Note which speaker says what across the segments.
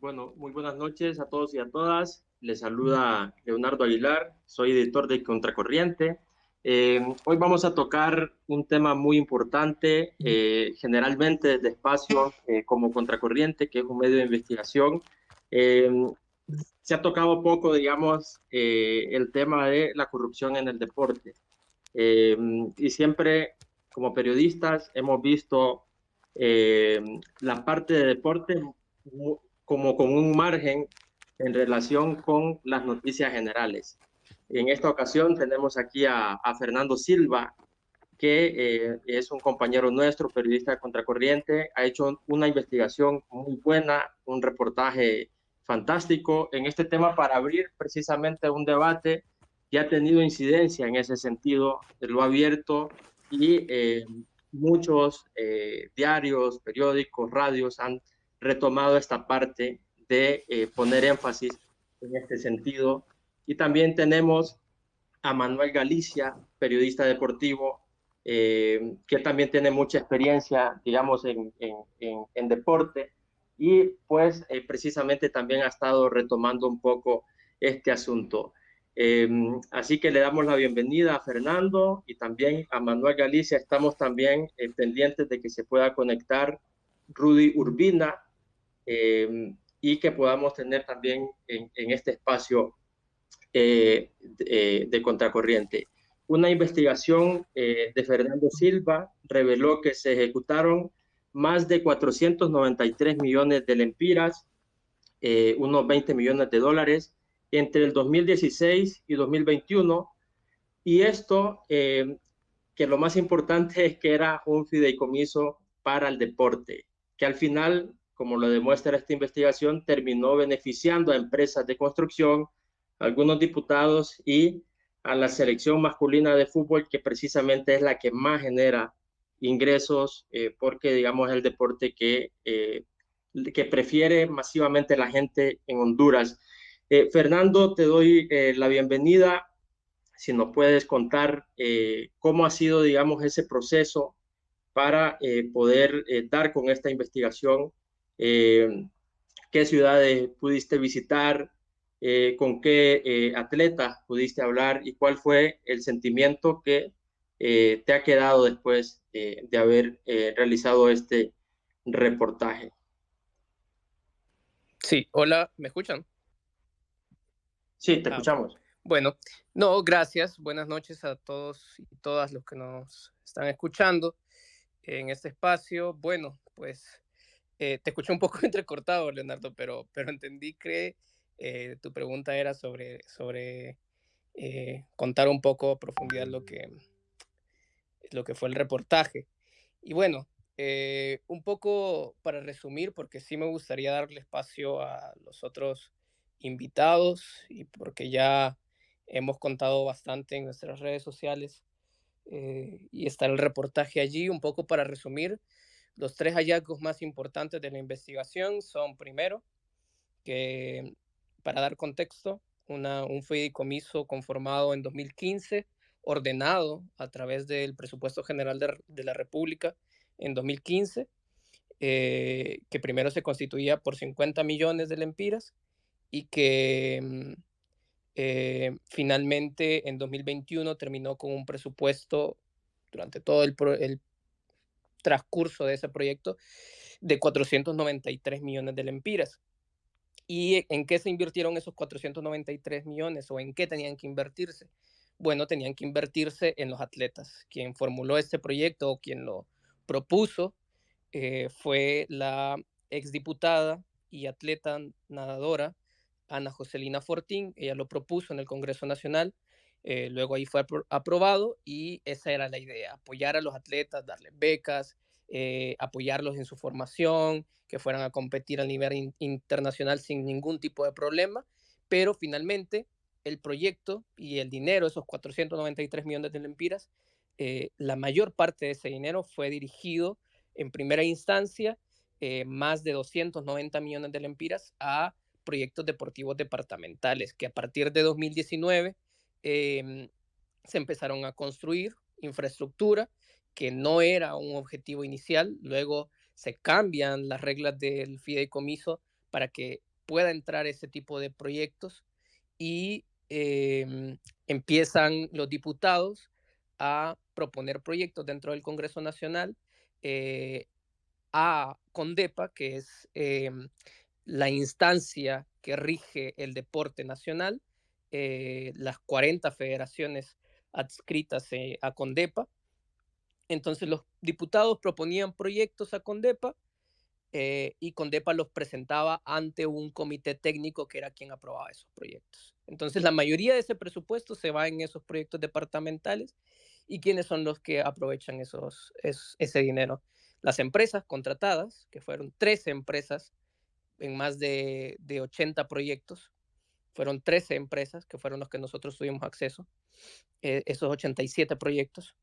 Speaker 1: Bueno, muy buenas noches a todos y a todas. Les saluda Leonardo Aguilar, soy editor de Contracorriente. Hoy vamos a tocar un tema muy importante, generalmente desde espacios como Contracorriente, que es un medio de investigación. Eh, Se ha tocado poco, digamos, el tema de la corrupción en el deporte. Eh, y siempre, como periodistas, hemos visto eh, la parte de deporte como con un margen en relación con las noticias generales. En esta ocasión tenemos aquí a Fernando Silva, que es un compañero nuestro, periodista de Contracorriente, ha hecho una investigación muy buena, un reportaje fantástico en este tema para abrir precisamente un debate que ha tenido incidencia en ese sentido, lo ha abierto y muchos diarios, periódicos, radios han retomado esta parte de poner énfasis en este sentido. Y también tenemos a Manuel Galicia, periodista deportivo, que también tiene mucha experiencia, digamos, en deporte y pues precisamente también ha estado retomando un poco este asunto. Así que le damos la bienvenida a Fernando y también a Manuel Galicia. Estamos también pendientes de que se pueda conectar Rudy Urbina y que podamos tener también en este espacio de Contracorriente. Una investigación de Fernando Silva reveló que se ejecutaron más de 493 millones de lempiras, unos 20 millones de dólares, entre el 2016 y 2021. Y esto, que lo más importante es que era un fideicomiso para el deporte, que al final, como lo demuestra esta investigación, terminó beneficiando a empresas de construcción, a algunos diputados y a la selección masculina de fútbol, que precisamente es la que más genera ingresos, porque digamos es el deporte que prefiere masivamente la gente en Honduras. Fernando, te doy la bienvenida. Si nos puedes contar cómo ha sido, digamos, ese proceso para poder dar con esta investigación, eh, qué ciudades pudiste visitar, con qué atletas pudiste hablar y cuál fue el sentimiento que te ha quedado después de haber realizado este reportaje.
Speaker 2: Sí, hola, ¿me escuchan?
Speaker 1: Sí, te
Speaker 2: Ok.
Speaker 1: escuchamos.
Speaker 2: Bueno, no, gracias. Buenas noches a todos y todas los que nos están escuchando en este espacio. Bueno, pues te escuché un poco entrecortado, Leonardo, pero entendí que tu pregunta era sobre contar un poco a profundidad lo que fue el reportaje. Y bueno, un poco para resumir, porque sí me gustaría darle espacio a los otros invitados y porque ya hemos contado bastante en nuestras redes sociales y está el reportaje allí, un poco para resumir. Los tres hallazgos más importantes de la investigación son, primero, que para dar contexto, un fideicomiso conformado en 2015, ordenado a través del presupuesto general de la República en 2015, que primero se constituía por 50 millones de lempiras y que finalmente en 2021 terminó con un presupuesto durante todo el transcurso de ese proyecto de 493 millones de lempiras. ¿Y en qué se invirtieron esos 493 millones o en qué tenían que invertirse? Bueno, tenían que invertirse en los atletas. Quien formuló este proyecto o quien lo propuso fue la exdiputada y atleta nadadora Ana Joselina Fortín. Ella lo propuso en el Congreso Nacional, luego ahí fue aprobado y esa era la idea, apoyar a los atletas, darles becas, apoyarlos en su formación, que fueran a competir a nivel internacional sin ningún tipo de problema, pero finalmente el proyecto y el dinero, esos 493 millones de lempiras, la mayor parte de ese dinero fue dirigido en primera instancia, más de 290 millones de lempiras a proyectos deportivos departamentales, que a partir de 2019 se empezaron a construir infraestructura que no era un objetivo inicial, luego se cambian las reglas del fideicomiso para que pueda entrar ese tipo de proyectos y empiezan los diputados a proponer proyectos dentro del Congreso Nacional a CONDEPA, que es la instancia que rige el deporte nacional, las 40 federaciones adscritas a CONDEPA. Entonces los diputados proponían proyectos a CONDEPA y CONDEPA los presentaba ante un comité técnico que era quien aprobaba esos proyectos. Entonces la mayoría de ese presupuesto se va en esos proyectos departamentales. ¿Y quiénes son los que aprovechan ese dinero? Las empresas contratadas, que fueron 13 empresas en más de 80 proyectos. Fueron 13 empresas que fueron los que nosotros tuvimos acceso, esos 87 proyectos.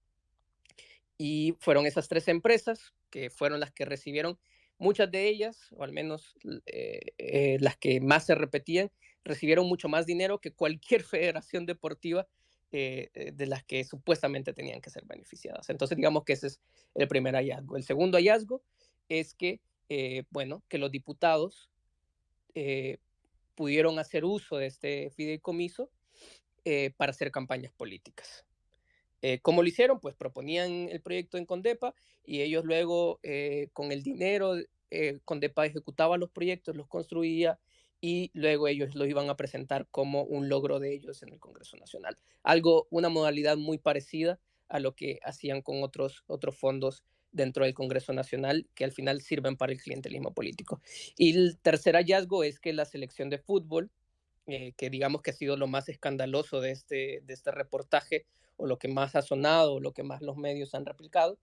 Speaker 2: Y fueron esas 13 empresas que fueron las que recibieron, muchas de ellas, o al menos las que más se repetían, recibieron mucho más dinero que cualquier federación deportiva de las que supuestamente tenían que ser beneficiadas. Entonces, digamos que ese es el primer hallazgo. El segundo hallazgo es que, bueno, que los diputados pudieron hacer uso de este fideicomiso para hacer campañas políticas. ¿Cómo lo hicieron? Pues proponían el proyecto en CONDEPA y ellos luego con el dinero, CONDEPA ejecutaba los proyectos, los construía y luego ellos lo iban a presentar como un logro de ellos en el Congreso Nacional. Una modalidad muy parecida a lo que hacían con otros fondos dentro del Congreso Nacional que al final sirven para el clientelismo político. Y el tercer hallazgo es que la selección de fútbol, que digamos que ha sido lo más escandaloso de este reportaje, o lo que más ha sonado, o lo que más los medios han replicado,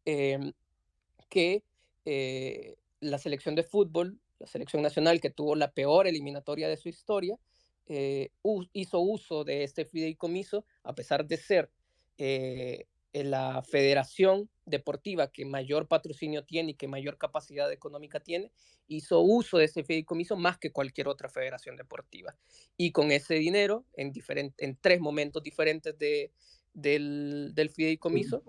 Speaker 2: que la selección de fútbol, la selección nacional que tuvo la peor eliminatoria de su historia, hizo uso de este fideicomiso, a pesar de ser la federación deportiva que mayor patrocinio tiene y que mayor capacidad económica tiene, hizo uso de ese fideicomiso más que cualquier otra federación deportiva. Y con ese dinero, en 3 momentos diferentes del fideicomiso,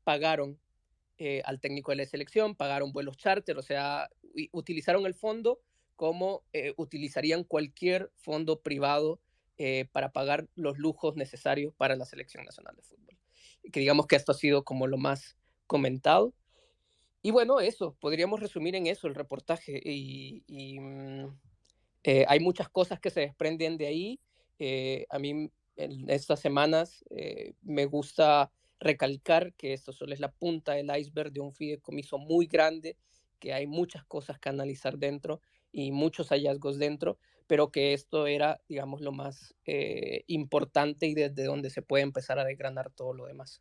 Speaker 2: pagaron al técnico de la selección, pagaron vuelos charter, o sea, utilizaron el fondo como utilizarían cualquier fondo privado para pagar los lujos necesarios para la selección nacional de fútbol. Y que digamos que esto ha sido como lo más comentado. Y bueno, eso, podríamos resumir en eso el reportaje. Hay muchas cosas que se desprenden de ahí. A mí en estas semanas me gusta recalcar que esto solo es la punta del iceberg de un fideicomiso muy grande, que hay muchas cosas que analizar dentro y muchos hallazgos dentro, pero que esto era, digamos, lo más importante y desde donde se puede empezar a desgranar todo lo demás.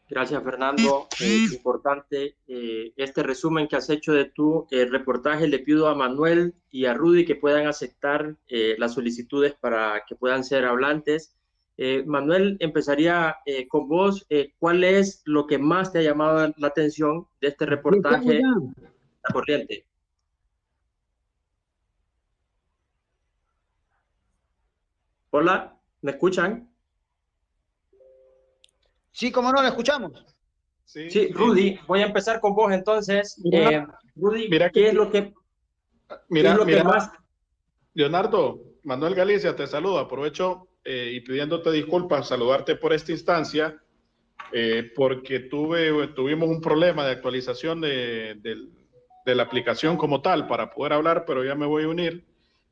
Speaker 1: Gracias, Fernando. Importante este resumen que has hecho de tu reportaje. Le pido a Manuel y a Rudy que puedan aceptar las solicitudes para que puedan ser hablantes. Manuel, empezaría con vos. ¿Cuál es lo que más te ha llamado la atención de este reportaje La Corriente? Hola, ¿me escuchan?
Speaker 3: Sí, cómo no, lo escuchamos.
Speaker 1: Sí, Rudy, voy a empezar con vos entonces. Rudy,
Speaker 4: Mira
Speaker 1: ¿qué es lo que más?
Speaker 4: Leonardo, Manuel Galicia te saluda. Aprovecho y pidiéndote disculpas, saludarte por esta instancia, porque tuvimos un problema de actualización de la aplicación como tal para poder hablar, pero ya me voy a unir.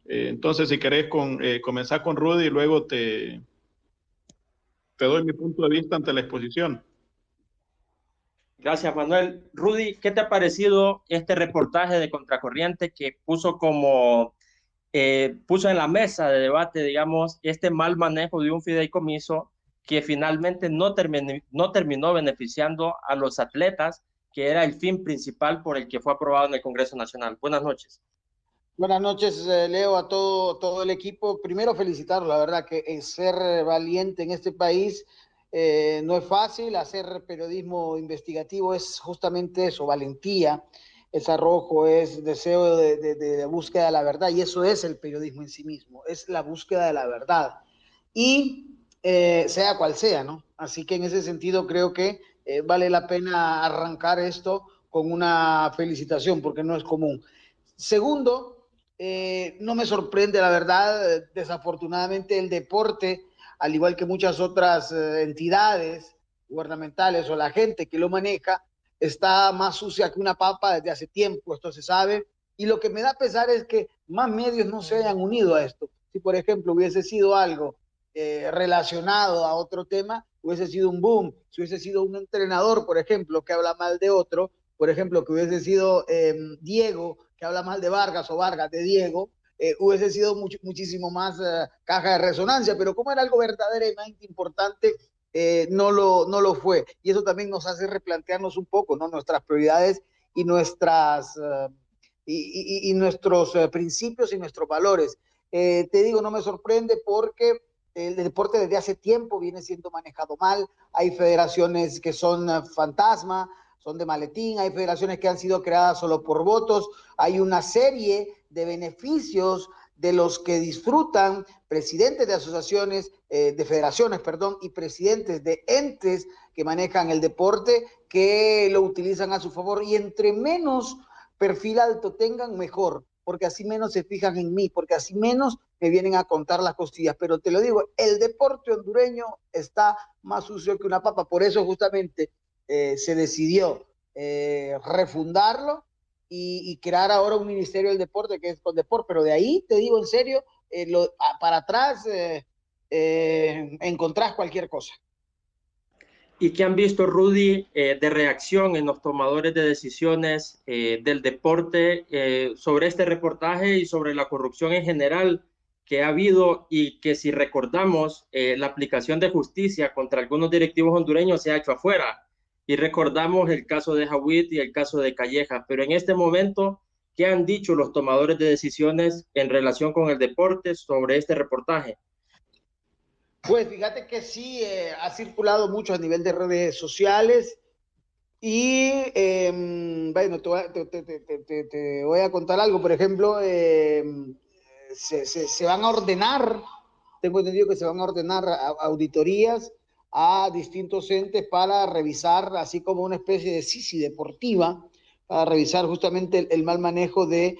Speaker 4: Entonces, si querés comenzar con Rudy y luego te doy mi punto de vista ante la exposición.
Speaker 1: Gracias, Manuel. Rudy, ¿qué te ha parecido este reportaje de Contracorriente que puso en la mesa de debate, digamos, este mal manejo de un fideicomiso que finalmente no terminó beneficiando a los atletas, que era el fin principal por el que fue aprobado en el Congreso Nacional? Buenas noches.
Speaker 3: Buenas noches, Leo, a todo el equipo. Primero felicitarlo, la verdad que ser valiente en este país no es fácil. Hacer periodismo investigativo es justamente eso, valentía, es arrojo, es deseo de búsqueda de la verdad, y eso es el periodismo en sí mismo, es la búsqueda de la verdad. Y sea cual sea, ¿no? Así que en ese sentido creo que vale la pena arrancar esto con una felicitación, porque no es común. Segundo, no me sorprende, la verdad, desafortunadamente el deporte, al igual que muchas otras entidades gubernamentales o la gente que lo maneja, está más sucia que una papa desde hace tiempo, esto se sabe, y lo que me da pesar es que más medios no se hayan unido a esto. Si, por ejemplo, hubiese sido algo relacionado a otro tema, hubiese sido un boom. Si hubiese sido un entrenador, por ejemplo, que habla mal de otro, por ejemplo, que hubiese sido Diego, que habla mal de Vargas, o Vargas de Diego, hubiese sido muchísimo más caja de resonancia, pero como era algo verdaderamente importante, no lo fue. Y eso también nos hace replantearnos un poco, ¿no?, nuestras prioridades y nuestros principios y nuestros valores. Te digo, no me sorprende porque el deporte desde hace tiempo viene siendo manejado mal. Hay federaciones que son fantasma, son de maletín, hay federaciones que han sido creadas solo por votos, hay una serie de beneficios de los que disfrutan presidentes de asociaciones, de federaciones, perdón, y presidentes de entes que manejan el deporte, que lo utilizan a su favor, y entre menos perfil alto tengan, mejor, porque así menos se fijan en mí, porque así menos me vienen a contar las costillas. Pero te lo digo, el deporte hondureño está más sucio que una papa, por eso justamente se decidió refundarlo y crear ahora un ministerio del deporte que es con deporte, pero de ahí, te digo en serio, para atrás encontrás cualquier cosa.
Speaker 1: ¿Y qué han visto, Rudy, de reacción en los tomadores de decisiones del deporte sobre este reportaje y sobre la corrupción en general que ha habido, y que, si recordamos, la aplicación de justicia contra algunos directivos hondureños se ha hecho afuera? Y recordamos el caso de Jawit y el caso de Calleja, pero en este momento, ¿qué han dicho los tomadores de decisiones en relación con el deporte sobre este reportaje?
Speaker 3: Pues fíjate que sí, ha circulado mucho a nivel de redes sociales y bueno, te voy a contar algo. Por ejemplo, se van a ordenar, tengo entendido que se van a ordenar auditorías a distintos entes para revisar, así como una especie de sisi deportiva, para revisar justamente el mal manejo de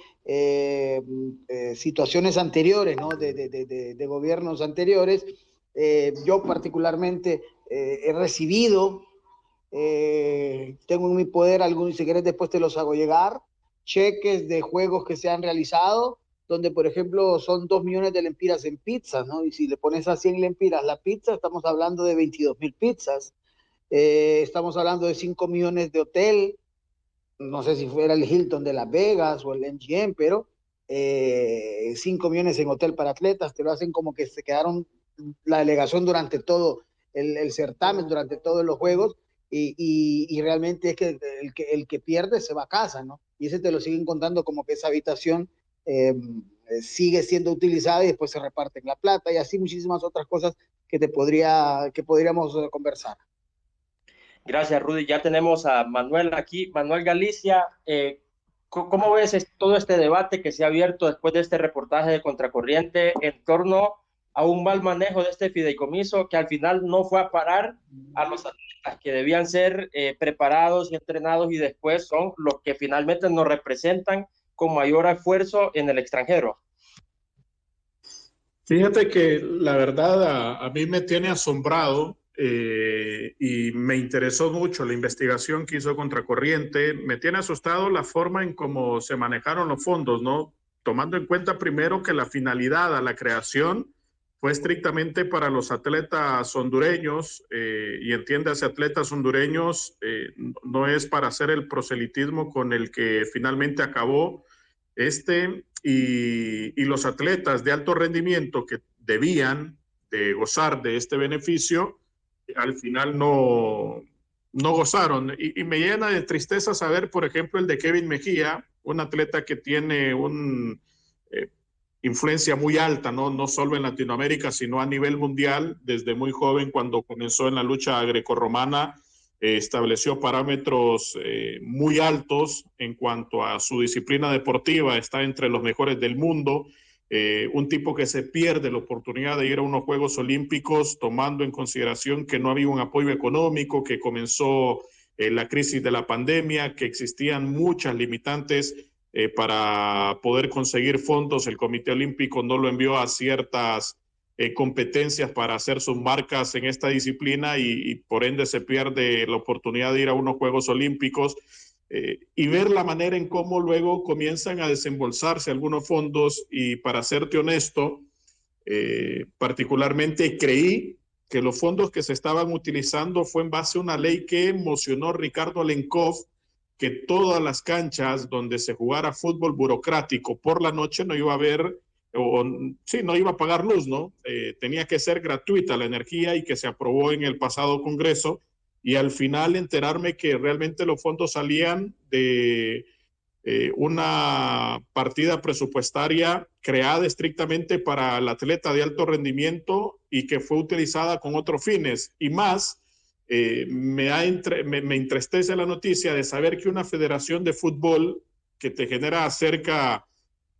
Speaker 3: situaciones anteriores, ¿no?, de gobiernos anteriores. Yo particularmente he recibido, tengo en mi poder algunos, si quieres después te los hago llegar, cheques de juegos que se han realizado, donde por ejemplo son 2 millones de lempiras en pizzas, ¿no? Y si le pones a 100 lempiras la pizza, estamos hablando de 22,000 pizzas. Estamos hablando de 5 millones de hotel, no sé si fuera el Hilton de Las Vegas o el MGM, pero 5 millones en hotel para atletas, te lo hacen como que se quedaron la delegación durante todo el certamen, durante todos los juegos, y realmente es que el que pierde se va a casa, ¿no? Y ese te lo siguen contando como que esa habitación sigue siendo utilizada y después se reparten la plata, y así muchísimas otras cosas que podríamos conversar.
Speaker 1: Gracias, Rudy. Ya tenemos a Manuel aquí. Manuel Galicia, ¿cómo ves todo este debate que se ha abierto después de este reportaje de Contracorriente en torno a un mal manejo de este fideicomiso que al final no fue a parar a los atletas que debían ser preparados y entrenados, y después son los que finalmente nos representan con mayor esfuerzo en el extranjero?
Speaker 4: Fíjate que la verdad a mí me tiene asombrado y me interesó mucho la investigación que hizo Contracorriente. Me tiene asustado la forma en cómo se manejaron los fondos, ¿no? Tomando en cuenta primero que la finalidad a la creación fue estrictamente para los atletas hondureños, y entiéndase, atletas hondureños, no es para hacer el proselitismo con el que finalmente acabó y los atletas de alto rendimiento que debían de gozar de este beneficio, al final no gozaron. Y me llena de tristeza saber, por ejemplo, el de Kevin Mejía, un atleta que tiene una influencia muy alta, no solo en Latinoamérica, sino a nivel mundial. Desde muy joven, cuando comenzó en la lucha grecorromana, estableció parámetros muy altos en cuanto a su disciplina deportiva, está entre los mejores del mundo. Un tipo que se pierde la oportunidad de ir a unos Juegos Olímpicos tomando en consideración que no había un apoyo económico, que comenzó la crisis de la pandemia, que existían muchas limitantes para poder conseguir fondos. El Comité Olímpico no lo envió a ciertas competencias para hacer sus marcas en esta disciplina y por ende se pierde la oportunidad de ir a unos Juegos Olímpicos y ver la manera en cómo luego comienzan a desembolsarse algunos fondos. Y para serte honesto, particularmente creí que los fondos que se estaban utilizando fue en base a una ley que emocionó Ricardo Alenkov, que todas las canchas donde se jugara fútbol burocrático por la noche no iba a haber, sí, no iba a pagar luz, ¿no? Tenía que ser gratuita la energía y que se aprobó en el pasado Congreso. Y al final enterarme que realmente los fondos salían de una partida presupuestaria creada estrictamente para el atleta de alto rendimiento y que fue utilizada con otros fines. Y más, me entristece la noticia de saber que una federación de fútbol que te genera cerca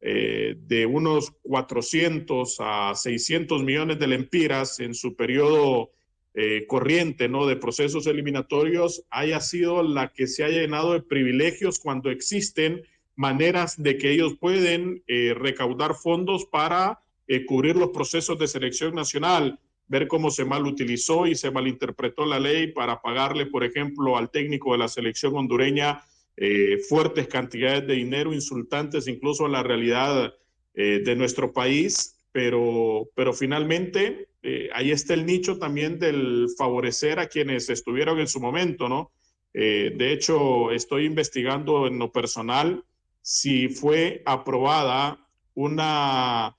Speaker 4: de unos 400 a 600 millones de lempiras en su periodo corriente, ¿no?, de procesos eliminatorios, haya sido la que se haya llenado de privilegios cuando existen maneras de que ellos pueden recaudar fondos para cubrir los procesos de selección nacional, ver cómo se mal utilizó y se malinterpretó la ley para pagarle, por ejemplo, al técnico de la selección hondureña fuertes cantidades de dinero, insultantes incluso a la realidad de nuestro país, pero finalmente ahí está el nicho también del favorecer a quienes estuvieron en su momento, ¿no? De hecho, estoy investigando en lo personal si fue aprobada una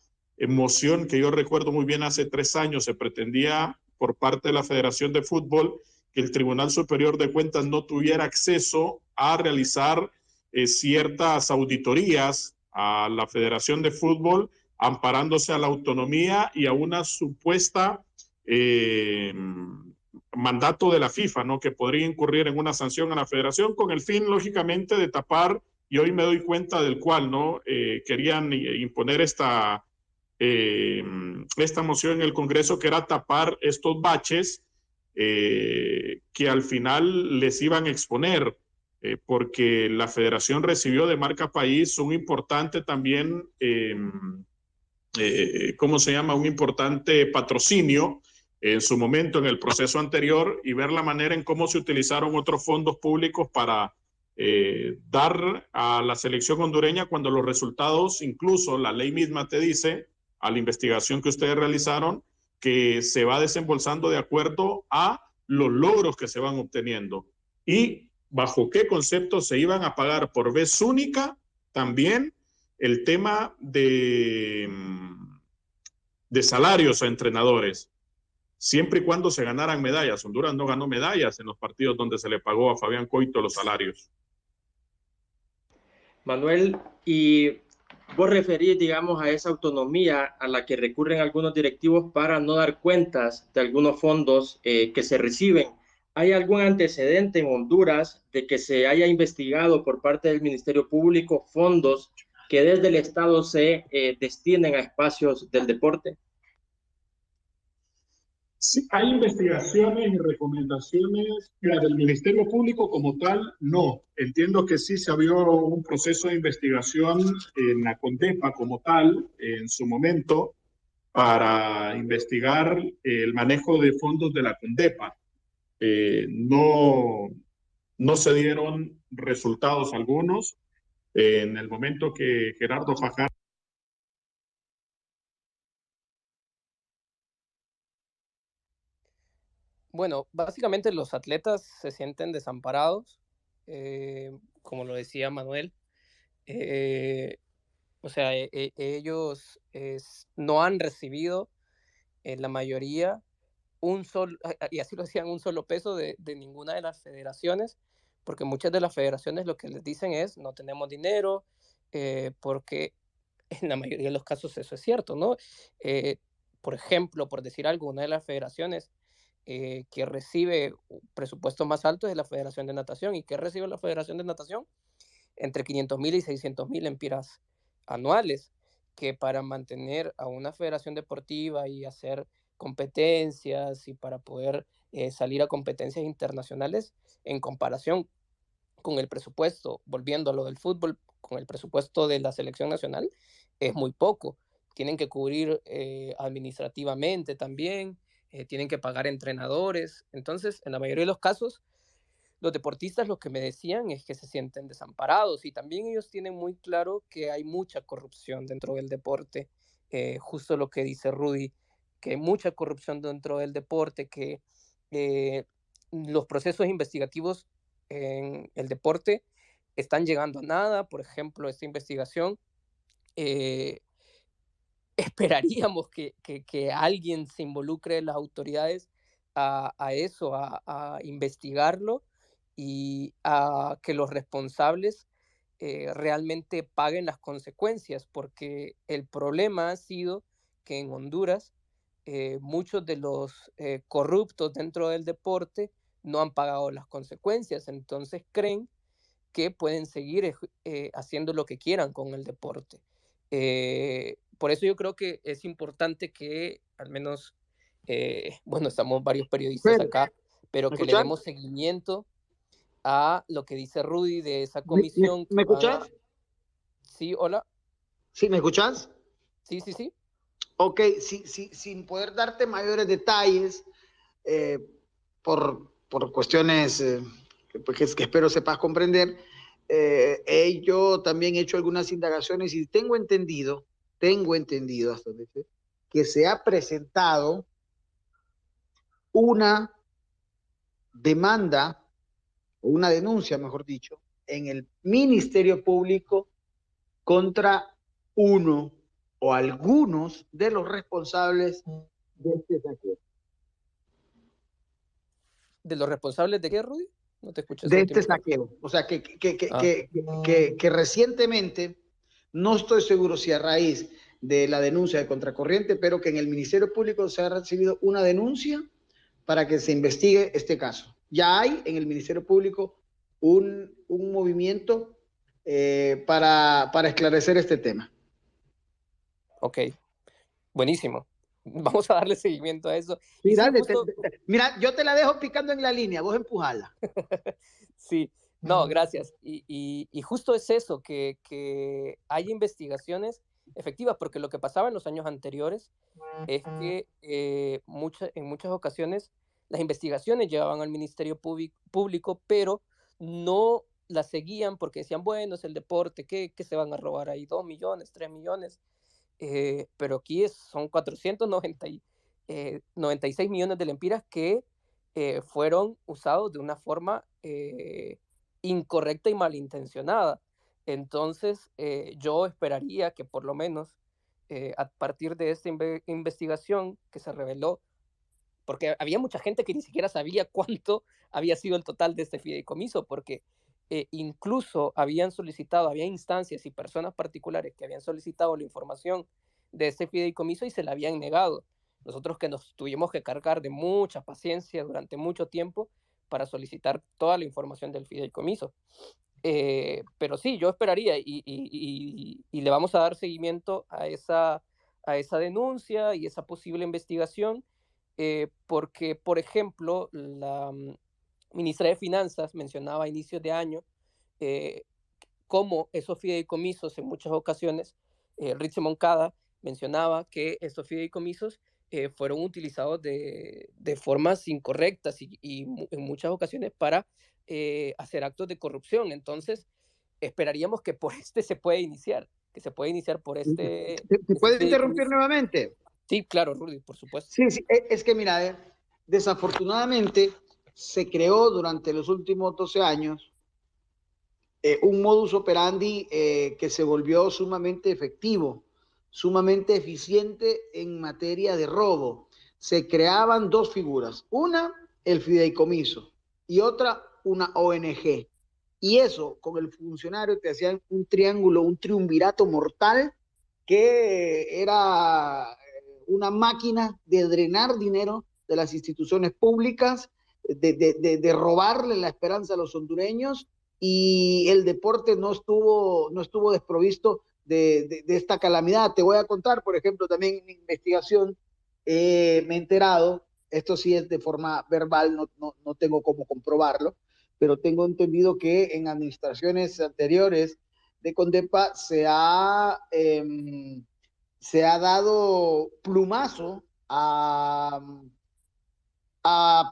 Speaker 4: moción que yo recuerdo muy bien hace 3 años, se pretendía por parte de la Federación de Fútbol que el Tribunal Superior de Cuentas no tuviera acceso a realizar ciertas auditorías a la Federación de Fútbol, amparándose a la autonomía y a una supuesta mandato de la FIFA, ¿no?, que podría incurrir en una sanción a la federación con el fin, lógicamente, de tapar, y hoy me doy cuenta del cual, ¿no? Querían imponer esta moción en el Congreso, que era tapar estos baches que al final les iban a exponer, porque la federación recibió de marca país un importante también, ¿cómo se llama? Un importante patrocinio en su momento en el proceso anterior, y ver la manera en cómo se utilizaron otros fondos públicos para dar a la selección hondureña cuando los resultados, incluso la ley misma te dice, a la investigación que ustedes realizaron, que se va desembolsando de acuerdo a los logros que se van obteniendo y bajo qué conceptos se iban a pagar por vez única. También el tema de salarios a entrenadores, siempre y cuando se ganaran medallas. Honduras no ganó medallas en los partidos donde se le pagó a Fabián Coito los salarios.
Speaker 1: Manuel, y vos referís, digamos, a esa autonomía a la que recurren algunos directivos para no dar cuentas de algunos fondos que se reciben. ¿Hay algún antecedente en Honduras de que se haya investigado por parte del Ministerio Público fondos que desde el Estado se destinen a espacios del deporte?
Speaker 4: Sí, hay investigaciones y recomendaciones del Ministerio Público como tal, no. Entiendo que sí se abrió un proceso de investigación en la CONDEPA como tal, en su momento, para investigar el manejo de fondos de la CONDEPA. No se dieron resultados algunos. En el momento que Gerardo Fajardo
Speaker 2: Bueno, básicamente los atletas se sienten desamparados, como lo decía Manuel. Eh, o sea, ellos no han recibido la mayoría y así lo decían, un solo peso de ninguna de las federaciones, porque muchas de las federaciones lo que les dicen es no tenemos dinero, porque en la mayoría de los casos eso es cierto, ¿no? Por ejemplo, por decir algo, una de las federaciones que recibe presupuestos más altos es la Federación de Natación. ¿Y qué recibe la Federación de Natación? Entre 500,000 y 600,000 lempiras anuales, que para mantener a una federación deportiva y hacer competencias y para poder salir a competencias internacionales en comparación con el presupuesto, volviendo a lo del fútbol, con el presupuesto de la selección nacional, es muy poco. Tienen que cubrir administrativamente también, tienen que pagar entrenadores. Entonces, en la mayoría de los casos, los deportistas lo que me decían es que se sienten desamparados, y también ellos tienen muy claro que hay mucha corrupción dentro del deporte. Justo lo que dice Rudy, que hay mucha corrupción dentro del deporte, que los procesos investigativos en el deporte están llegando a nada. Por ejemplo, esta investigación, esperaríamos que alguien se involucre en las autoridades a eso, a investigarlo, y a que los responsables realmente paguen las consecuencias, porque el problema ha sido que en Honduras muchos de los corruptos dentro del deporte no han pagado las consecuencias, entonces creen que pueden seguir haciendo lo que quieran con el deporte. Por eso yo creo que es importante que al menos, bueno, estamos varios periodistas acá, pero que le demos seguimiento a lo que dice Rudy de esa comisión.
Speaker 3: ¿Me escuchas?
Speaker 2: Sí, hola.
Speaker 3: ¿Sí, me escuchas?
Speaker 2: Sí, sí, sí.
Speaker 3: Ok, sin poder darte mayores detalles, por cuestiones que espero sepas comprender, yo también he hecho algunas indagaciones y tengo entendido hasta donde sé, que se ha presentado una demanda, o una denuncia, mejor dicho, en el Ministerio Público contra uno o algunos de los responsables de este saqueo.
Speaker 2: ¿De los responsables de qué, Rudy? No te escuché.
Speaker 3: De este saqueo. O sea, que recientemente, no estoy seguro si a raíz de la denuncia de Contracorriente, pero que en el Ministerio Público se ha recibido una denuncia para que se investigue este caso. Ya hay en el Ministerio Público un movimiento para esclarecer este tema.
Speaker 2: Ok, buenísimo. Vamos a darle seguimiento a eso.
Speaker 3: Sí, dale, mira, yo te la dejo picando en la línea, vos empujala.
Speaker 2: Sí, no, gracias. Y justo es eso, que hay investigaciones efectivas, porque lo que pasaba en los años anteriores es que en muchas ocasiones las investigaciones llevaban al Ministerio Público, pero no las seguían porque decían, bueno, es el deporte, ¿qué se van a robar ahí? 2 millones, 3 millones. Pero aquí son 496 millones de lempiras que fueron usados de una forma incorrecta y malintencionada. Entonces, yo esperaría que por lo menos a partir de esta investigación que se reveló, porque había mucha gente que ni siquiera sabía cuánto había sido el total de este fideicomiso, porque incluso había instancias y personas particulares que habían solicitado la información de este fideicomiso y se la habían negado. Nosotros que nos tuvimos que cargar de mucha paciencia durante mucho tiempo para solicitar toda la información del fideicomiso. Pero sí, yo esperaría y le vamos a dar seguimiento a esa denuncia y esa posible investigación, porque, por ejemplo, la ministra de Finanzas mencionaba a inicios de año cómo esos fideicomisos en muchas ocasiones, Ritzy Moncada mencionaba que estos fideicomisos fueron utilizados de formas incorrectas y en muchas ocasiones para hacer actos de corrupción. Entonces, esperaríamos que por se puede iniciar, por este...
Speaker 3: ¿Te puedo interrumpir nuevamente?
Speaker 2: Sí, claro, Rudy, por supuesto.
Speaker 3: Sí, es que mira, desafortunadamente se creó durante los últimos 12 años un modus operandi que se volvió sumamente efectivo, sumamente eficiente en materia de robo. Se creaban dos figuras, una el fideicomiso y otra una ONG. Y eso, con el funcionario te hacían un triángulo, un triunvirato mortal que era una máquina de drenar dinero de las instituciones públicas, de robarle la esperanza a los hondureños, y el deporte no estuvo desprovisto de esta calamidad. Te voy a contar, por ejemplo, también en mi investigación me he enterado esto sí es de forma verbal, no tengo cómo comprobarlo, pero tengo entendido que en administraciones anteriores de Condepa se ha dado plumazo a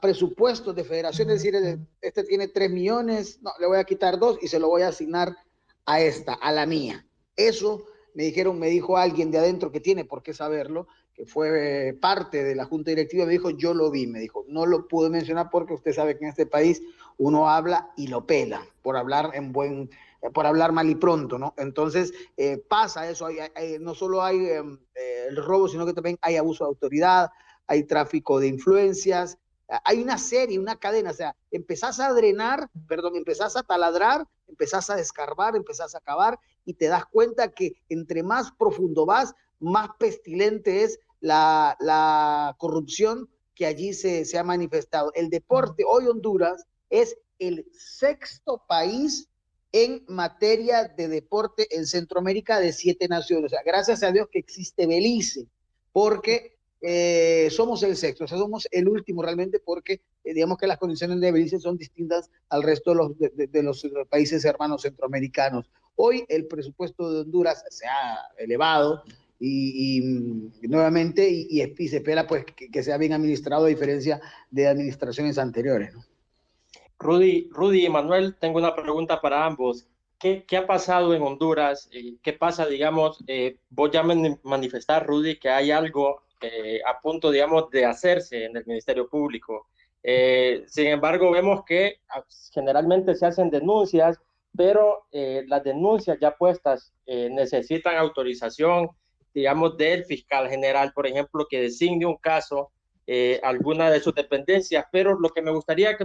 Speaker 3: presupuestos de federaciones, es decir, este tiene 3 millones, no, le voy a quitar 2 y se lo voy a asignar a esta, a la mía. Eso me dijo alguien de adentro que tiene por qué saberlo, que fue parte de la junta directiva, me dijo, yo lo vi, me dijo, no lo pude mencionar porque usted sabe que en este país uno habla y lo pela, por hablar mal y pronto, ¿no? Entonces, pasa eso, no solo hay el robo, sino que también hay abuso de autoridad, hay tráfico de influencias, hay una serie, una cadena, o sea, empezás a drenar, perdón, empezás a taladrar, empezás a descarbar, empezás a cavar y te das cuenta que entre más profundo vas, más pestilente es la corrupción que allí se ha manifestado. El deporte, hoy Honduras es el 6º país en materia de deporte en Centroamérica de 7 naciones. O sea, gracias a Dios que existe Belice, porque somos el 6º, o sea, somos el último realmente porque digamos que las condiciones de Belice son distintas al resto de los países hermanos centroamericanos. Hoy el presupuesto de Honduras se ha elevado y nuevamente y se espera pues que sea bien administrado a diferencia de administraciones anteriores, ¿no?
Speaker 1: Rudy y Manuel, tengo una pregunta para ambos. ¿Qué ha pasado en Honduras? ¿Qué pasa, digamos, vos ya manifestar, Rudy, que hay algo a punto, digamos, de hacerse en el Ministerio Público? Sin embargo, vemos que generalmente se hacen denuncias, pero las denuncias ya puestas necesitan autorización, digamos, del fiscal general, por ejemplo, que designe un caso, alguna de sus dependencias, pero lo que me gustaría que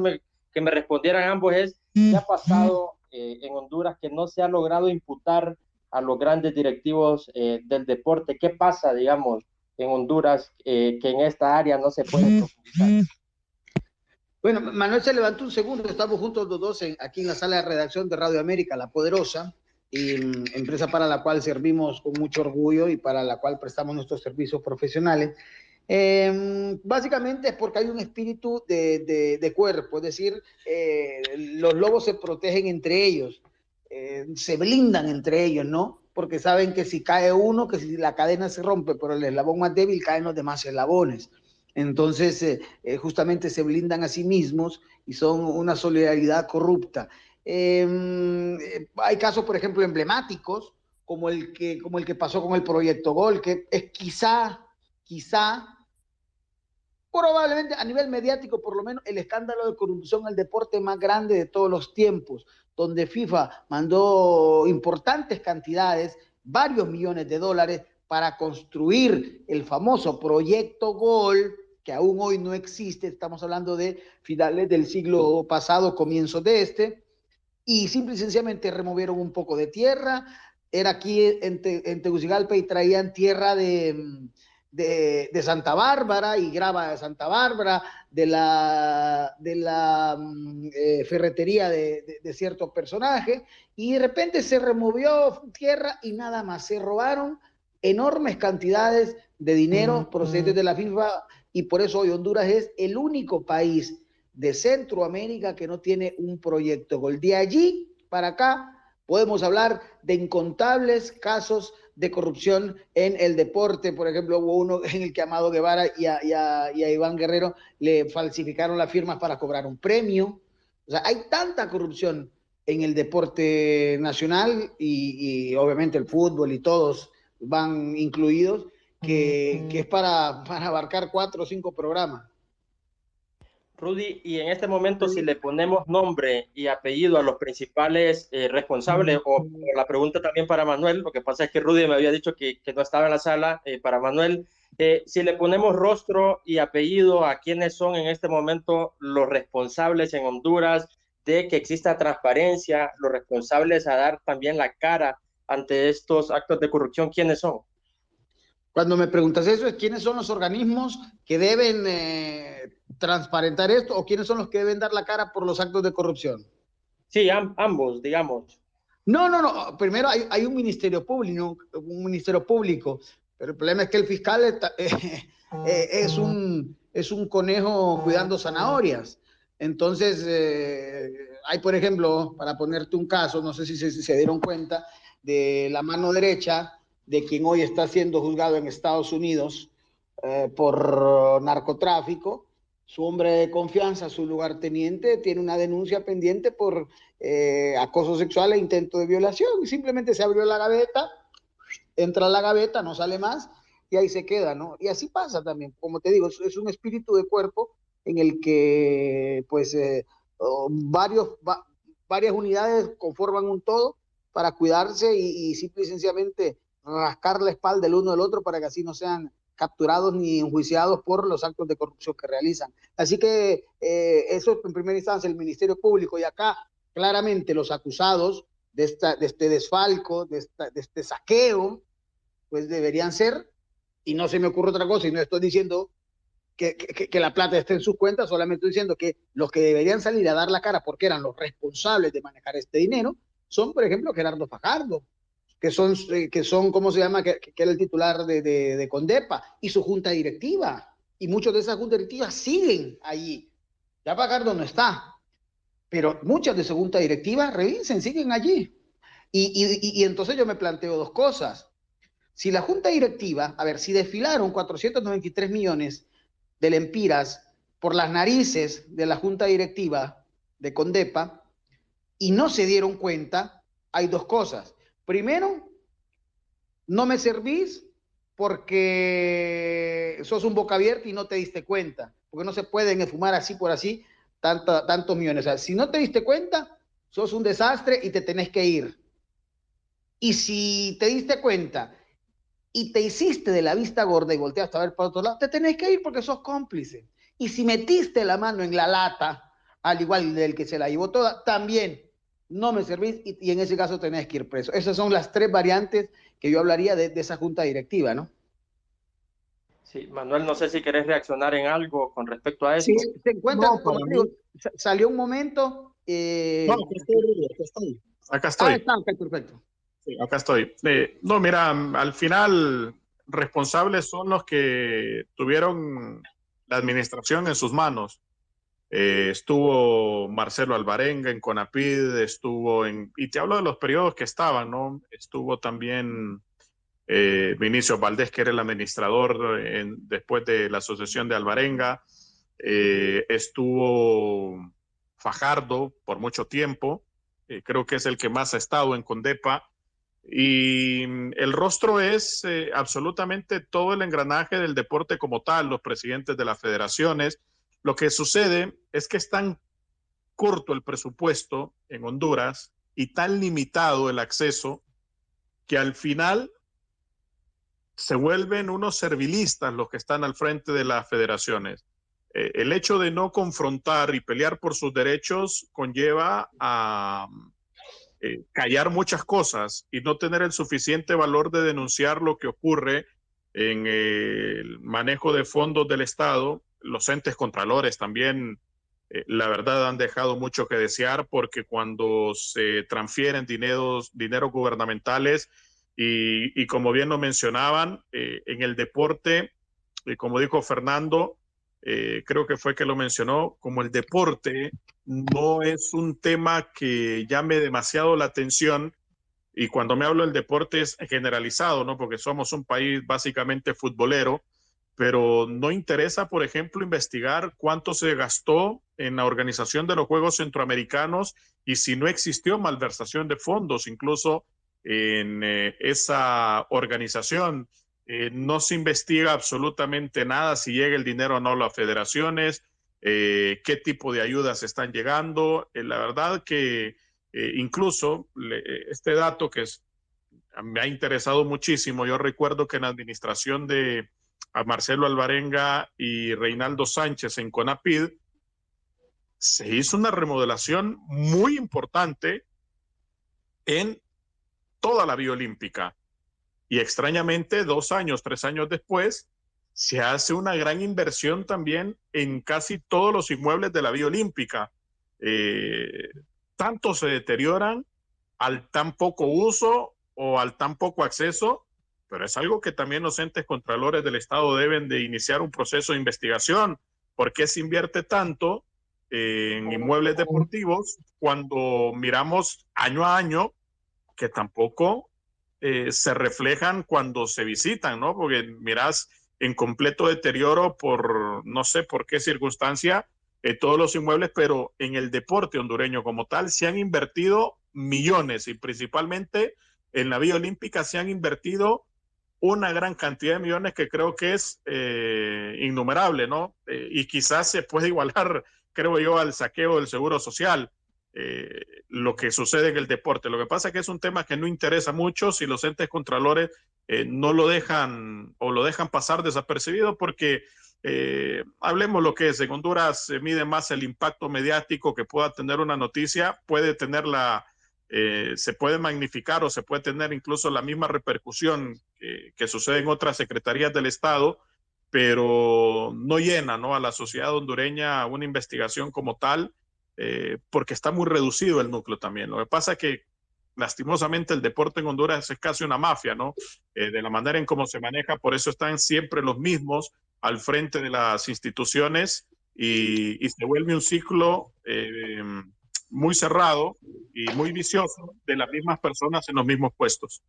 Speaker 1: me respondieran ambos es, ¿qué ha pasado en Honduras que no se ha logrado imputar a los grandes directivos del deporte? ¿Qué pasa, digamos, en Honduras que en esta área no se puede profundizar?
Speaker 3: Bueno, Manuel se levantó un segundo, estamos juntos los dos aquí en la sala de redacción de Radio América, La Poderosa, y, empresa para la cual servimos con mucho orgullo y para la cual prestamos nuestros servicios profesionales. Básicamente es porque hay un espíritu de cuerpo, es decir, los lobos se protegen entre ellos, se blindan entre ellos, ¿no? Porque saben que si cae uno, que si la cadena se rompe por el eslabón más débil, caen los demás eslabones. Entonces, justamente se blindan a sí mismos y son una solidaridad corrupta. Hay casos, por ejemplo, emblemáticos, como el que pasó con el Proyecto Gol, que es quizá, probablemente a nivel mediático, por lo menos, el escándalo de corrupción al deporte más grande de todos los tiempos, donde FIFA mandó importantes cantidades, varios millones de dólares, para construir el famoso Proyecto Gol, que aún hoy no existe, estamos hablando de finales del siglo pasado, comienzos de este, y simple y sencillamente removieron un poco de tierra, era aquí en Tegucigalpa y traían tierra de Santa Bárbara y grava de Santa Bárbara, de la ferretería de ciertos personajes, y de repente se removió tierra y nada más, se robaron enormes cantidades de dinero procedentes de la FIFA, y por eso hoy Honduras es el único país de Centroamérica que no tiene un proyecto Gol. De allí para acá podemos hablar de incontables casos de corrupción en el deporte. Por ejemplo, hubo uno en el que a Amado Guevara y a Iván Guerrero le falsificaron las firmas para cobrar un premio. O sea, hay tanta corrupción en el deporte nacional y obviamente el fútbol y todos van incluidos, que es para abarcar 4 o 5 programas.
Speaker 1: Rudy, y en este momento si le ponemos nombre y apellido a los principales responsables, o la pregunta también para Manuel, lo que pasa es que Rudy me había dicho que no estaba en la sala, para Manuel, si le ponemos rostro y apellido a quiénes son en este momento los responsables en Honduras de que exista transparencia, los responsables a dar también la cara ante estos actos de corrupción, ¿quiénes son?
Speaker 3: Cuando me preguntas eso, ¿quiénes son los organismos que deben transparentar esto o quiénes son los que deben dar la cara por los actos de corrupción?
Speaker 1: Sí, ambos, digamos.
Speaker 3: No. Primero hay un ministerio público, pero el problema es que el fiscal es un conejo cuidando zanahorias. Entonces, hay, por ejemplo, para ponerte un caso, no sé si se dieron cuenta, de la mano derecha de quien hoy está siendo juzgado en Estados Unidos por narcotráfico. Su hombre de confianza, su lugarteniente, tiene una denuncia pendiente por acoso sexual e intento de violación. Y simplemente se abrió la gaveta, entra a la gaveta, no sale más y ahí se queda, ¿no? Y así pasa también, como te digo, es un espíritu de cuerpo en el que pues varias unidades conforman un todo para cuidarse y simple y sencillamente rascar la espalda el uno del otro para que así no sean capturados ni enjuiciados por los actos de corrupción que realizan. Así que eso en primera instancia el Ministerio Público, y acá claramente los acusados de este desfalco, de este saqueo, pues deberían ser, y no se me ocurre otra cosa, y no estoy diciendo que la plata esté en sus cuentas, solamente estoy diciendo que los que deberían salir a dar la cara porque eran los responsables de manejar este dinero son, por ejemplo, Gerardo Fajardo, que son ¿cómo se llama? Que era el titular de Condepa y su junta directiva. Y muchos de esas juntas directivas siguen allí. Ya Fajardo no está, pero muchas de su junta directiva, revisen, siguen allí. Y entonces yo me planteo dos cosas. Si la junta directiva, a ver, si desfilaron 493 millones de lempiras por las narices de la junta directiva de Condepa y no se dieron cuenta, hay dos cosas. Primero, no me servís porque sos un boca abierta y no te diste cuenta, porque no se pueden esfumar así por así tantos millones. O sea, si no te diste cuenta, sos un desastre y te tenés que ir. Y si te diste cuenta y te hiciste de la vista gorda y volteaste a ver para otro lado, te tenés que ir porque sos cómplice. Y si metiste la mano en la lata, al igual del que se la llevó toda, también no me servís y en ese caso tenés que ir preso. Esas son las tres variantes que yo hablaría de esa junta directiva, ¿no?
Speaker 1: Sí, Manuel, no sé si querés reaccionar en algo con respecto a
Speaker 3: Sí,
Speaker 1: esto.
Speaker 3: se encuentra,
Speaker 4: No,
Speaker 3: como
Speaker 4: para
Speaker 3: digo,
Speaker 4: mí.
Speaker 3: salió un momento.
Speaker 4: No, acá estoy, Rodrigo, acá estoy. Acá estoy.
Speaker 3: Está, ok, perfecto.
Speaker 4: Sí, acá estoy. No, mira, al final responsables son los que tuvieron la administración en sus manos. Estuvo Marcelo Alvarenga en CONAPID, y te hablo de los periodos que estaban, ¿no? Estuvo también Vinicio Valdés, que era el administrador después de la asociación de Alvarenga. Estuvo Fajardo por mucho tiempo, creo que es el que más ha estado en Condepa. Y el rostro es absolutamente todo el engranaje del deporte como tal, los presidentes de las federaciones. Lo que sucede es que es tan corto el presupuesto en Honduras y tan limitado el acceso que al final se vuelven unos servilistas los que están al frente de las federaciones. El hecho de no confrontar y pelear por sus derechos conlleva a callar muchas cosas y no tener el suficiente valor de denunciar lo que ocurre en el manejo de fondos del Estado. Los entes contralores también, la verdad, han dejado mucho que desear porque cuando se transfieren dineros gubernamentales y como bien lo mencionaban, en el deporte, como dijo Fernando, creo que fue que lo mencionó, como el deporte no es un tema que llame demasiado la atención, y cuando me hablo del deporte es generalizado, ¿no? Porque somos un país básicamente futbolero, pero no interesa, por ejemplo, investigar cuánto se gastó en la organización de los Juegos Centroamericanos y si no existió malversación de fondos, incluso en esa organización. No se investiga absolutamente nada si llega el dinero o no a las federaciones, qué tipo de ayudas están llegando. La verdad que incluso este dato me ha interesado muchísimo. Yo recuerdo que en la administración de a Marcelo Alvarenga y Reinaldo Sánchez en CONAPID se hizo una remodelación muy importante en toda la Vía Olímpica. Y extrañamente, 2 años, 3 años después, se hace una gran inversión también en casi todos los inmuebles de la Vía Olímpica. Tanto se deterioran al tan poco uso o al tan poco acceso, pero es algo que también los entes contralores del Estado deben de iniciar un proceso de investigación. ¿Por qué se invierte tanto en inmuebles deportivos cuando miramos año a año que tampoco se reflejan cuando se visitan, ¿no? Porque mirás en completo deterioro por no sé por qué circunstancia todos los inmuebles, pero en el deporte hondureño como tal se han invertido millones y principalmente en la Vía Olímpica se han invertido una gran cantidad de millones que creo que es innumerable, ¿no? Y quizás se puede igualar, creo yo, al saqueo del Seguro Social, lo que sucede en el deporte. Lo que pasa es que es un tema que no interesa mucho si los entes contralores no lo dejan o lo dejan pasar desapercibido porque hablemos lo que es, en Honduras se mide más el impacto mediático que pueda tener una noticia, puede tenerla se puede magnificar o se puede tener incluso la misma repercusión que sucede en otras secretarías del Estado, pero no llena, ¿no?, a la sociedad hondureña una investigación como tal, porque está muy reducido el núcleo también. Lo que pasa es que lastimosamente el deporte en Honduras es casi una mafia, ¿no? De la manera en cómo se maneja, por eso están siempre los mismos al frente de las instituciones y se vuelve un ciclo muy cerrado y muy vicioso de las mismas personas en los mismos puestos.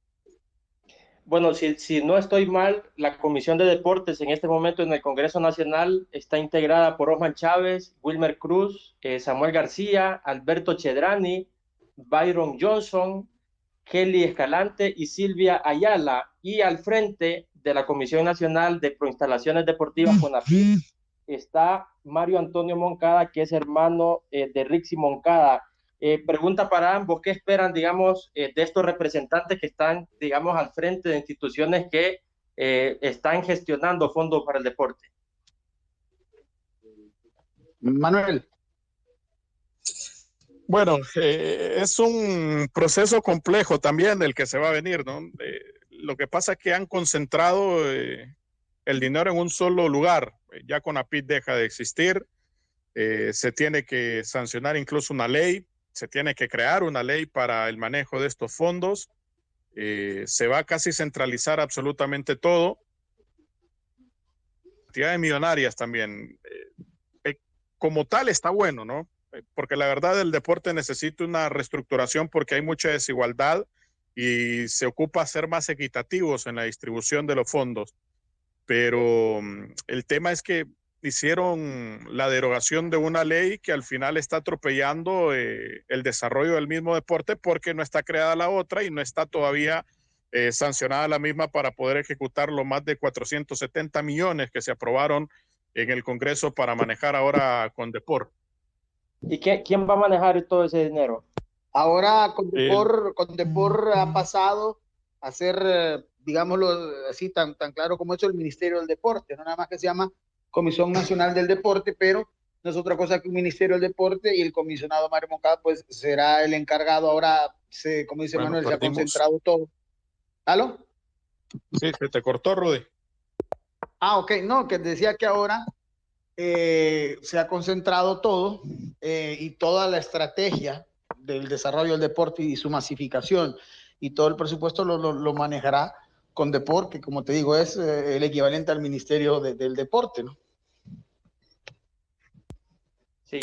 Speaker 1: Bueno, si no estoy mal, la Comisión de Deportes en este momento en el Congreso Nacional está integrada por Osman Chávez, Wilmer Cruz, Samuel García, Alberto Chedrani, Byron Johnson, Kelly Escalante y Silvia Ayala. Y al frente de la Comisión Nacional de Proinstalaciones Deportivas, CONAPID, está Mario Antonio Moncada, que es hermano de Rixi Moncada. Pregunta para ambos, ¿qué esperan, digamos, de estos representantes que están, digamos, al frente de instituciones que están gestionando fondos para el deporte?
Speaker 3: Manuel.
Speaker 4: Bueno, es un proceso complejo también el que se va a venir, ¿no? Lo que pasa es que han concentrado el dinero en un solo lugar. Ya CONAPID deja de existir, se tiene que sancionar incluso una ley, se tiene que crear una ley para el manejo de estos fondos, se va a casi centralizar absolutamente todo, cantidades millonarias también. Como tal está bueno, ¿no? Porque la verdad el deporte necesita una reestructuración porque hay mucha desigualdad y se ocupa ser más equitativos en la distribución de los fondos. Pero el tema es que hicieron la derogación de una ley que al final está atropellando el desarrollo del mismo deporte porque no está creada la otra y no está todavía sancionada la misma para poder ejecutar los más de 470 millones que se aprobaron en el Congreso para manejar ahora con Depor.
Speaker 1: ¿Y quién va a manejar todo ese dinero?
Speaker 3: Ahora con Depor ha pasado a ser, digámoslo así, tan claro como eso, el Ministerio del Deporte, no nada más que se llama Comisión Nacional del Deporte, pero no es otra cosa que un Ministerio del Deporte y el comisionado Mario Moncada pues será el encargado. Ahora, como dice Manuel, se ha concentrado todo. ¿Aló?
Speaker 4: Sí, se te cortó, Rudy.
Speaker 3: Ok, no, que decía que ahora se ha concentrado todo y toda la estrategia del desarrollo del deporte y su masificación y todo el presupuesto lo manejará con Deporte, que como te digo es el equivalente al Ministerio del Deporte, ¿no?
Speaker 1: Sí,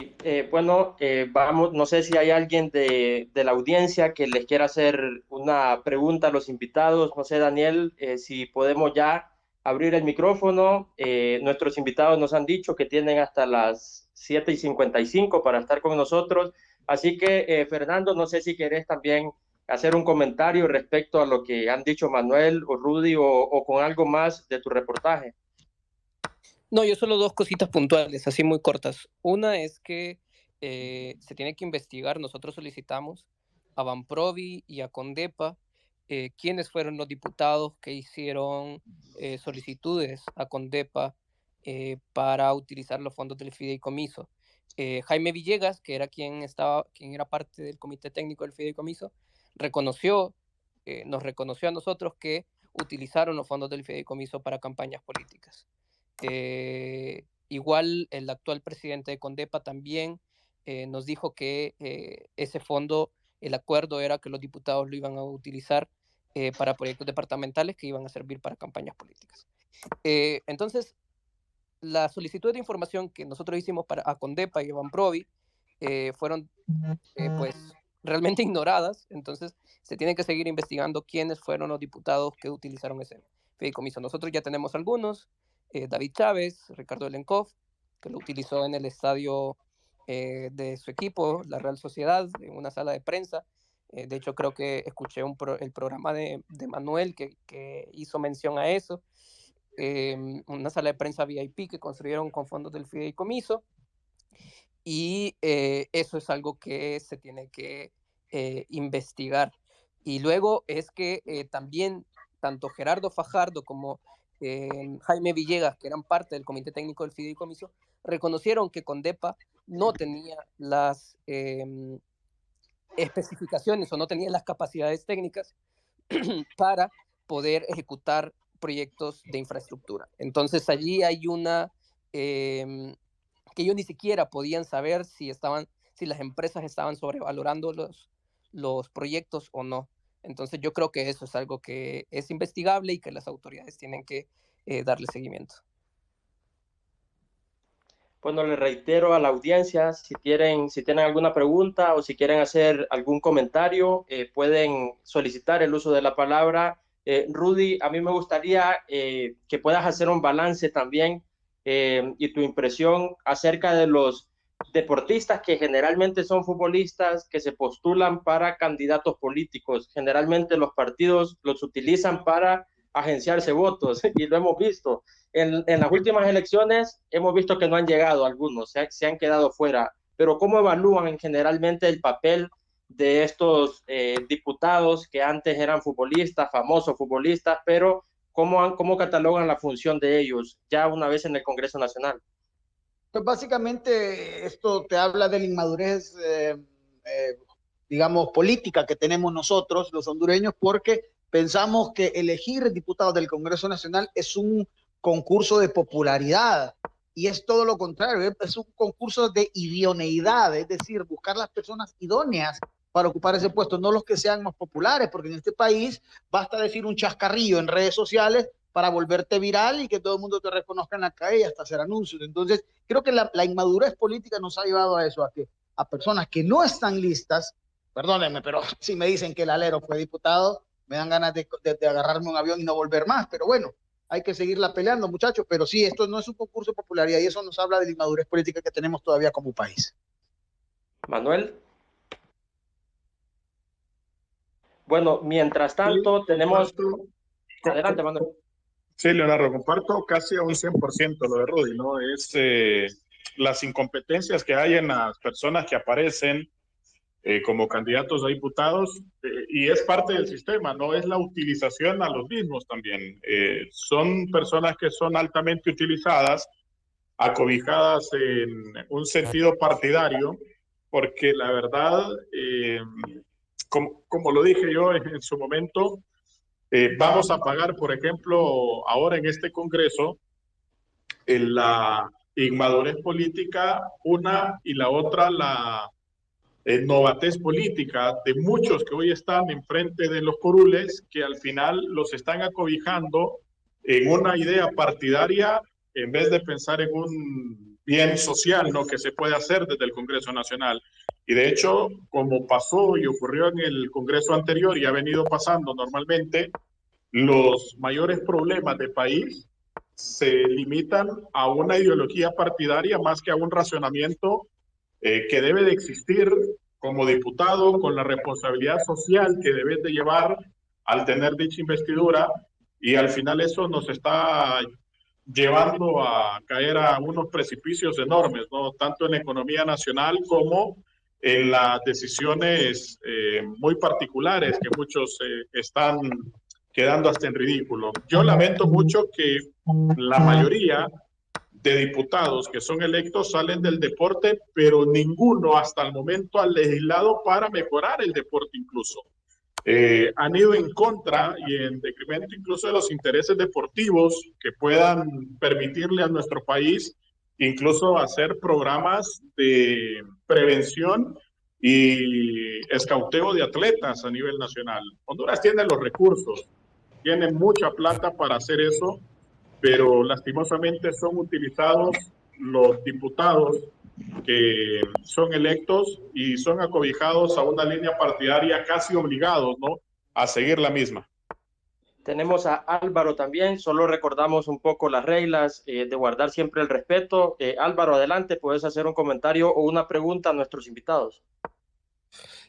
Speaker 1: bueno, vamos, no sé si hay alguien de la audiencia que les quiera hacer una pregunta a los invitados. No sé, Daniel, si podemos ya abrir el micrófono. Nuestros invitados nos han dicho que tienen hasta las 7:55 para estar con nosotros. Así que, Fernando, no sé si querés también hacer un comentario respecto a lo que han dicho Manuel o Rudy o con algo más de tu reportaje.
Speaker 2: No, yo solo dos cositas puntuales, así muy cortas. Una es que se tiene que investigar, nosotros solicitamos a Banprovi y a Condepa quiénes fueron los diputados que hicieron solicitudes a Condepa para utilizar los fondos del fideicomiso. Jaime Villegas, que era quien era parte del comité técnico del fideicomiso, nos reconoció a nosotros que utilizaron los fondos del fideicomiso para campañas políticas. Igual el actual presidente de Condepa también nos dijo que ese fondo, el acuerdo era que los diputados lo iban a utilizar para proyectos departamentales que iban a servir para campañas políticas. Entonces, la solicitud de información que nosotros hicimos a Condepa y Banprovi fueron pues realmente ignoradas. Entonces se tiene que seguir investigando quiénes fueron los diputados que utilizaron ese fideicomiso. Nosotros ya tenemos algunos, David Chávez, Ricardo Lenkov, que lo utilizó en el estadio de su equipo, la Real Sociedad, en una sala de prensa. De hecho, creo que escuché el programa de Manuel que hizo mención a eso. Una sala de prensa VIP que construyeron con fondos del fideicomiso. Y eso es algo que se tiene que investigar. Y luego es que también tanto Gerardo Fajardo como Jaime Villegas, que eran parte del comité técnico del fideicomiso, reconocieron que Condepa no tenía las especificaciones o no tenía las capacidades técnicas para poder ejecutar proyectos de infraestructura. Entonces allí hay una que ellos ni siquiera podían saber si las empresas estaban sobrevalorando los proyectos o no. Entonces yo creo que eso es algo que es investigable y que las autoridades tienen que darle seguimiento.
Speaker 1: Bueno, le reitero a la audiencia, si tienen alguna pregunta o si quieren hacer algún comentario, pueden solicitar el uso de la palabra. Rudy, a mí me gustaría que puedas hacer un balance también y tu impresión acerca de los deportistas que generalmente son futbolistas que se postulan para candidatos políticos. Generalmente los partidos los utilizan para agenciarse votos y lo hemos visto. En las últimas elecciones hemos visto que no han llegado algunos, se han quedado fuera. Pero ¿cómo evalúan generalmente el papel de estos diputados que antes eran futbolistas, famosos futbolistas, pero cómo catalogan la función de ellos ya una vez en el Congreso Nacional?
Speaker 3: Pues básicamente esto te habla de la inmadurez, digamos, política que tenemos nosotros, los hondureños, porque pensamos que elegir diputados del Congreso Nacional es un concurso de popularidad y es todo lo contrario, es un concurso de idoneidad, es decir, buscar las personas idóneas para ocupar ese puesto, no los que sean más populares, porque en este país basta decir un chascarrillo en redes sociales para volverte viral y que todo el mundo te reconozca en la calle y hasta hacer anuncios. Entonces, creo que la inmadurez política nos ha llevado a eso, a personas que no están listas, perdónenme, pero si me dicen que el alero fue diputado, me dan ganas de agarrarme un avión y no volver más, pero bueno, hay que seguirla peleando, muchachos, pero sí, esto no es un concurso de popularidad y eso nos habla de la inmadurez política que tenemos todavía como país.
Speaker 1: Manuel. Bueno, mientras tanto, sí, tenemos... Adelante, Manuel.
Speaker 4: Sí, Leonardo, comparto casi a un 100% lo de Rudy, ¿no? Es las incompetencias que hay en las personas que aparecen como candidatos a diputados y es parte del sistema, no es la utilización a los mismos también. Son personas que son altamente utilizadas, acobijadas en un sentido partidario, porque la verdad, como lo dije yo en su momento, vamos a pagar, por ejemplo, ahora en este Congreso, en la inmadurez política, una y la otra, la novatez política de muchos que hoy están enfrente de los curules, que al final los están acobijando en una idea partidaria en vez de pensar en un bien social, ¿no?, que se puede hacer desde el Congreso Nacional. Y de hecho, como pasó y ocurrió en el Congreso anterior y ha venido pasando normalmente, los mayores problemas del país se limitan a una ideología partidaria más que a un racionamiento que debe de existir como diputado con la responsabilidad social que debes de llevar al tener dicha investidura, y al final eso nos está llevando a caer a unos precipicios enormes, ¿no?, tanto en la economía nacional como en las decisiones muy particulares que muchos están quedando hasta en ridículo. Yo lamento mucho que la mayoría de diputados que son electos salen del deporte, pero ninguno hasta el momento ha legislado para mejorar el deporte incluso. Han ido en contra y en decremento incluso de los intereses deportivos que puedan permitirle a nuestro país incluso hacer programas de prevención y escauteo de atletas a nivel nacional. Honduras tiene los recursos, tiene mucha plata para hacer eso, pero lastimosamente son utilizados los diputados que son electos y son acobijados a una línea partidaria casi obligados, ¿no?, a seguir la misma.
Speaker 1: Tenemos a Álvaro también, solo recordamos un poco las reglas de guardar siempre el respeto. Álvaro, adelante, puedes hacer un comentario o una pregunta a nuestros invitados.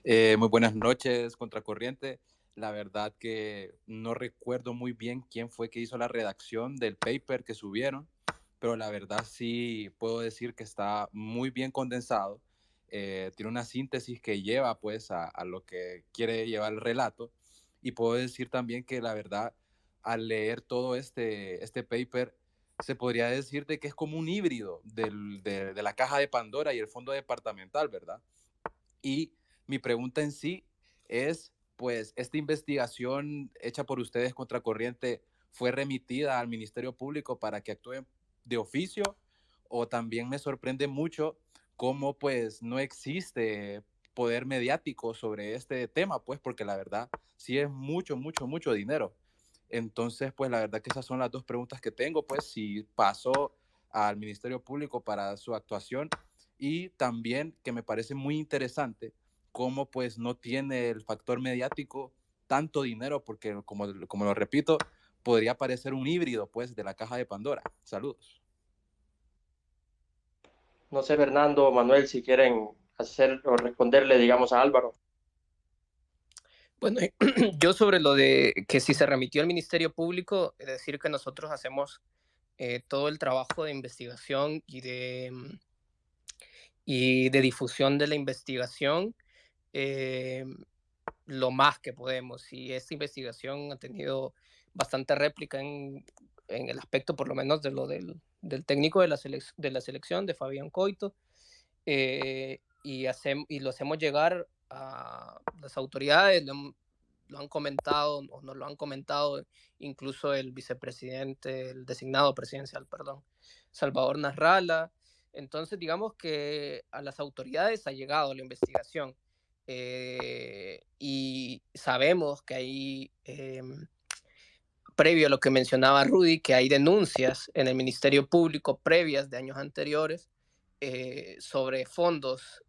Speaker 5: Muy buenas noches, Contracorriente. La verdad que no recuerdo muy bien quién fue que hizo la redacción del paper que subieron, pero la verdad sí puedo decir que está muy bien condensado. Tiene una síntesis que lleva pues a lo que quiere llevar el relato. Y puedo decir también que la verdad, al leer todo este paper, se podría decir de que es como un híbrido de la caja de Pandora y el fondo departamental, ¿verdad? Y mi pregunta en sí es, pues, ¿esta investigación hecha por ustedes, Contracorriente, fue remitida al Ministerio Público para que actúen de oficio? O también me sorprende mucho cómo, pues, no existe poder mediático sobre este tema, pues, porque la verdad sí es mucho, mucho, mucho dinero. Entonces, pues, la verdad que esas son las dos preguntas que tengo, pues, si pasó al Ministerio Público para su actuación, y también que me parece muy interesante cómo, pues, no tiene el factor mediático tanto dinero, porque como lo repito, podría parecer un híbrido, pues, de la caja de Pandora. Saludos.
Speaker 1: No sé, Fernando o Manuel, si quieren hacer o responderle, digamos, a Álvaro.
Speaker 2: Bueno, yo sobre lo de que si se remitió al Ministerio Público, es decir, que nosotros hacemos todo el trabajo de investigación y de difusión de la investigación lo más que podemos. Y esta investigación ha tenido bastante réplica en el aspecto, por lo menos, de lo del técnico de la selección, de Fabián Coito, y lo hacemos llegar a las autoridades. Lo han comentado, o nos lo han comentado incluso el vicepresidente, el designado presidencial, perdón, Salvador Nasralla. Entonces, digamos que a las autoridades ha llegado la investigación, y sabemos que hay, previo a lo que mencionaba Rudy, que hay denuncias en el Ministerio Público previas de años anteriores sobre fondos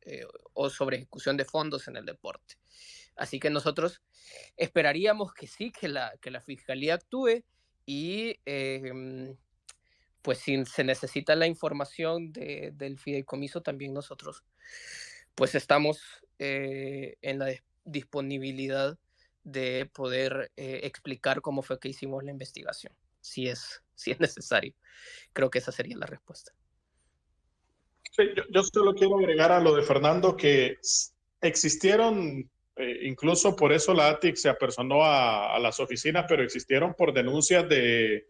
Speaker 2: o sobre ejecución de fondos en el deporte. Así que nosotros esperaríamos que sí, que la Fiscalía actúe y pues si se necesita la información del fideicomiso, también nosotros pues estamos en la disponibilidad de poder explicar cómo fue que hicimos la investigación, si es necesario. Creo que esa sería la respuesta.
Speaker 4: Sí, yo solo quiero agregar a lo de Fernando que existieron, incluso por eso la ATIC se apersonó a las oficinas, pero existieron por denuncias de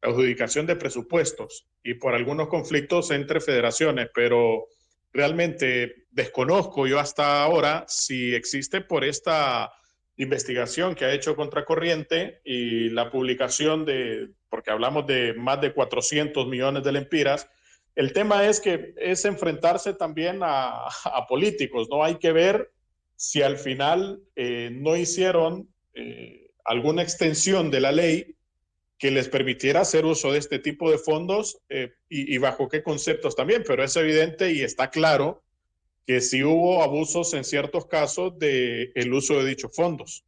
Speaker 4: adjudicación de presupuestos y por algunos conflictos entre federaciones, pero realmente desconozco yo hasta ahora si existe por esta investigación que ha hecho Contracorriente y la publicación porque hablamos de más de 400 millones de lempiras. El tema es que es enfrentarse también a políticos, ¿no? Hay que ver si al final no hicieron alguna extensión de la ley que les permitiera hacer uso de este tipo de fondos y bajo qué conceptos también, pero es evidente y está claro que sí hubo abusos en ciertos casos del uso de dichos fondos.